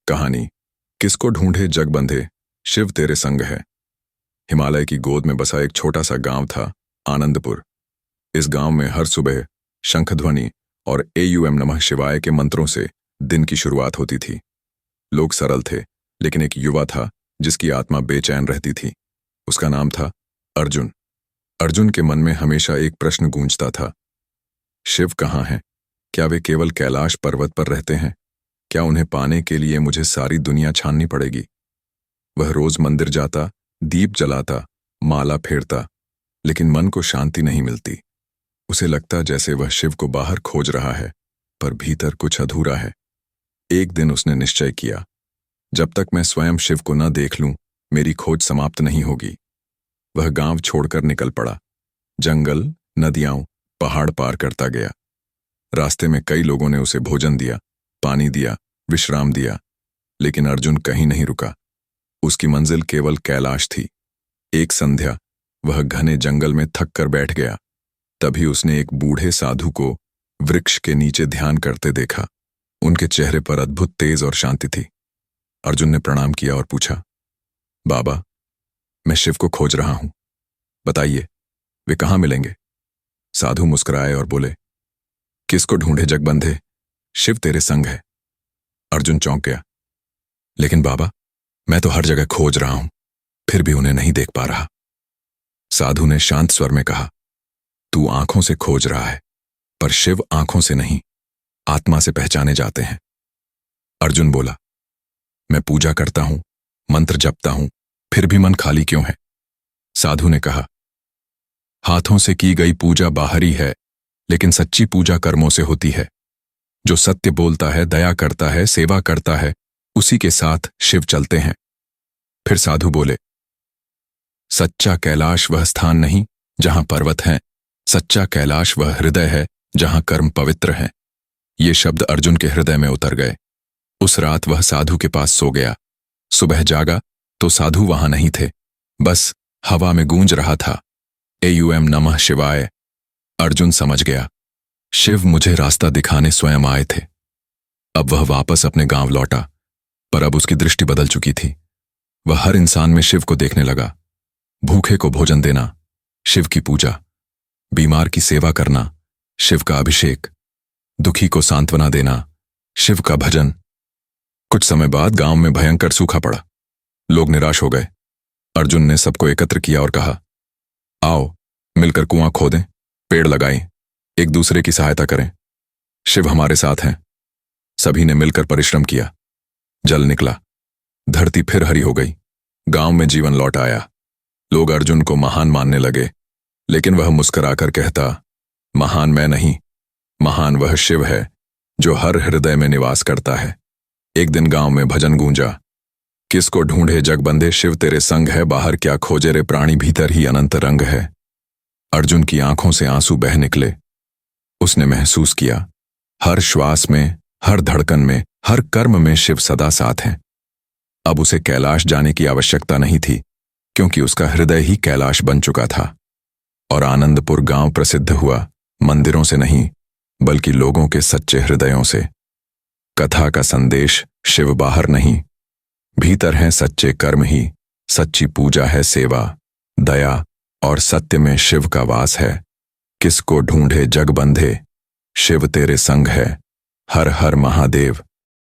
कहानी किसको ढूंढे जग बंधे, शिव तेरे संग है। हिमालय की गोद में बसा एक छोटा सा गांव था, आनंदपुर। इस गांव में हर सुबह शंखध्वनि और एयूएम नमः शिवाय के मंत्रों से दिन की शुरुआत होती थी। लोग सरल थे, लेकिन एक युवा था जिसकी आत्मा बेचैन रहती थी। उसका नाम था अर्जुन। अर्जुन के मन में हमेशा एक प्रश्न गूंजता था, शिव कहाँ हैं? क्या वे केवल कैलाश पर्वत पर रहते हैं? क्या उन्हें पाने के लिए मुझे सारी दुनिया छाननी पड़ेगी? वह रोज मंदिर जाता, दीप जलाता, माला फेरता, लेकिन मन को शांति नहीं मिलती। उसे लगता जैसे वह शिव को बाहर खोज रहा है, पर भीतर कुछ अधूरा है। एक दिन उसने निश्चय किया, जब तक मैं स्वयं शिव को न देख लूं, मेरी खोज समाप्त नहीं होगी। वह गांव छोड़कर निकल पड़ा। जंगल, नदियां, पहाड़ पार करता गया। रास्ते में कई लोगों ने उसे भोजन दिया, पानी दिया, विश्राम दिया, लेकिन अर्जुन कहीं नहीं रुका। उसकी मंजिल केवल कैलाश थी। एक संध्या वह घने जंगल में थक कर बैठ गया। तभी उसने एक बूढ़े साधु को वृक्ष के नीचे ध्यान करते देखा। उनके चेहरे पर अद्भुत तेज और शांति थी। अर्जुन ने प्रणाम किया और पूछा, बाबा, मैं शिव को खोज रहा हूं, बताइए वे कहां मिलेंगे? साधु मुस्कुराए और बोले, किसको ढूंढे जग बंधे, शिव तेरे संग है। अर्जुन चौंक गया, लेकिन बाबा, मैं तो हर जगह खोज रहा हूं, फिर भी उन्हें नहीं देख पा रहा। साधु ने शांत स्वर में कहा, तू आंखों से खोज रहा है, पर शिव आंखों से नहीं, आत्मा से पहचाने जाते हैं। अर्जुन बोला, मैं पूजा करता हूं, मंत्र जपता हूं, फिर भी मन खाली क्यों है? साधु ने कहा, हाथों से की गई पूजा बाहरी है, लेकिन सच्ची पूजा कर्मों से होती है। जो सत्य बोलता है, दया करता है, सेवा करता है, उसी के साथ शिव चलते हैं। फिर साधु बोले, सच्चा कैलाश वह स्थान नहीं जहां पर्वत हैं, सच्चा कैलाश वह हृदय है जहां कर्म पवित्र हैं। ये शब्द अर्जुन के हृदय में उतर गए। उस रात वह साधु के पास सो गया। सुबह जागा तो साधु वहां नहीं थे, बस हवा में गूंज रहा था, एयूएम नमः शिवाय। अर्जुन समझ गया, शिव मुझे रास्ता दिखाने स्वयं आए थे। अब वह वापस अपने गांव लौटा, पर अब उसकी दृष्टि बदल चुकी थी। वह हर इंसान में शिव को देखने लगा। भूखे को भोजन देना, शिव की पूजा; बीमार की सेवा करना, शिव का अभिषेक; दुखी को सांत्वना देना, शिव का भजन। कुछ समय बाद गांव में भयंकर सूखा पड़ा। लोग निराश हो गए। अर्जुन ने सबको एकत्र किया और कहा, आओ मिलकर कुआं खोदें, पेड़ लगाएं, एक दूसरे की सहायता करें। शिव हमारे साथ हैं। सभी ने मिलकर परिश्रम किया। जल निकला, धरती फिर हरी हो गई, गांव में जीवन लौट आया। लोग अर्जुन को महान मानने लगे, लेकिन वह मुस्कुराकर कहता, महान मैं नहीं, महान वह शिव है जो हर हृदय में निवास करता है। एक दिन गांव में भजन गूंजा, किसको ढूंढे जग बंधे, शिव तेरे संग है, बाहर क्या खोजे रे प्राणी, भीतर ही अनंत रंग है। अर्जुन की आंखों से आंसू बह निकले। उसने महसूस किया, हर श्वास में, हर धड़कन में, हर कर्म में शिव सदा साथ हैं। अब उसे कैलाश जाने की आवश्यकता नहीं थी, क्योंकि उसका हृदय ही कैलाश बन चुका था। और आनंदपुर गांव प्रसिद्ध हुआ, मंदिरों से नहीं, बल्कि लोगों के सच्चे हृदयों से। कथा का संदेश, शिव बाहर नहीं, भीतर हैं सच्चे कर्म ही, सच्ची पूजा है सेवा, दया और सत्य में शिव का वास है। किसको ढूंढे जग बंधे, शिव तेरे संग है। हर हर महादेव।